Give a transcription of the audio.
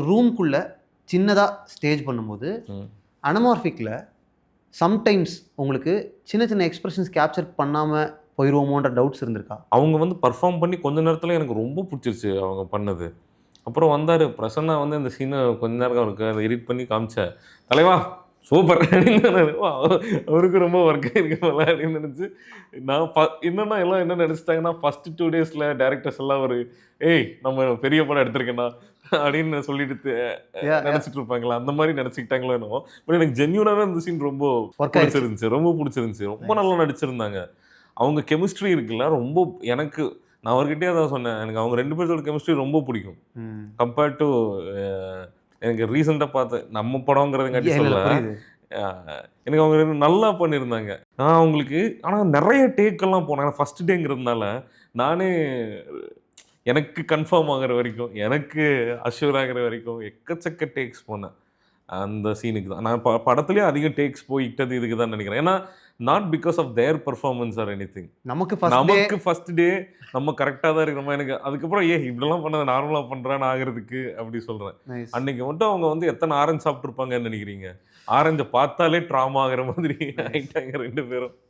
ஒரு ரூம்குள்ள சின்னதா ஸ்டேஜ் பண்ணும்போது அனமார்ஃபிக்ல சம்டைம்ஸ் உங்களுக்கு சின்ன சின்ன எக்ஸ்பிரஷன்ஸ் கேப்சர் பண்ணாம போயிருவோமோன்ற டவுட்ஸ் இருந்திருக்கா? அவங்க வந்து பெர்ஃபார்ம் பண்ணி கொஞ்ச நேரத்துல எனக்கு ரொம்ப புடிச்சிருச்சு அவங்க பண்ணது. அப்புறம் வந்தாரு பிரசன்னா வந்து அந்த சீன கொஞ்ச நேரம் அவருக்கு அத எடிட் பண்ணி காமிச்சேன். தலைவா சூப்பர் அப்படின்னாரு. அவருக்கு ரொம்ப ஒர்க் ஆயிருக்கு போல அப்படின்னு நினைச்சு நான் என்னன்னா எல்லாம் என்ன நினைச்சிட்டாங்கன்னா ஃபர்ஸ்ட் 2 டேஸ்ல டைரக்டர்ஸ் எல்லாம் ஒரு ஏய் நம்ம பெரிய படம் எடுத்திருக்கேன்டா அப்படின்னு சொல்லிட்டு நினைச்சிட்டு இருப்பாங்களா அந்த மாதிரி நினைச்சுக்கிட்டாங்களோ என்னவோ. பட் எனக்கு ஜென்யூனாவே அந்த சீன் ரொம்ப பிடிச்சிருந்துச்சு. ரொம்ப பிடிச்சிருந்துச்சு. ரொம்ப நல்லா நடிச்சிருந்தாங்க. அவங்க கெமிஸ்ட்ரி இருக்குல்ல ரொம்ப எனக்கு நான் அவர்கிட்டயே தான் சொன்னேன். எனக்கு அவங்க 2 பேரோட கெமிஸ்ட்ரி ரொம்ப பிடிக்கும். கம்பேர்ட் டு எனக்கு ரீசெண்டா பார்த்த நம்ம படம்ங்கிறதுங்காட்டி சொல்லல. எனக்கு அவங்க நல்லா பண்ணியிருந்தாங்க. நான் அவங்களுக்கு ஆனா நெறைய டேக் எல்லாம் போனேன். ஃபர்ஸ்ட் டேங்கிறதுனால நானே எனக்கு கன்ஃபார்ம் ஆகுற வரைக்கும், எனக்கு அஷ்யூர் ஆகுற வரைக்கும் எக்கச்சக்க டேக்ஸ் போனேன். அந்த சீனுக்கு தான். நான் படத்திலேயே அதிக டேக்ஸ் போயிட்டது இதுக்கு தான் நினைக்கிறேன். ஏன்னா, not because of their performance or anything. நமக்கு ஃபர்ஸ்ட் டே நம்ம கரெக்ட்டா தான் இருக்கிறோமா எனக்கு அதுக்கப்புறம் இப்படிலாம் பண்ணாத நார்மலா பண்றான்னு ஆகுறதுக்கு அப்படி சொல்றேன். அன்னைக்கு மட்டும் அவங்க வந்து எத்தனை ஆரஞ்சு சாப்பிட்டுருப்பாங்கன்னு நினைக்கிறீங்க? ஆரஞ்ச பார்த்தாலே ட்ராமா ஆகுற மாதிரி ஆயிட்டாங்க 2 பேரும்.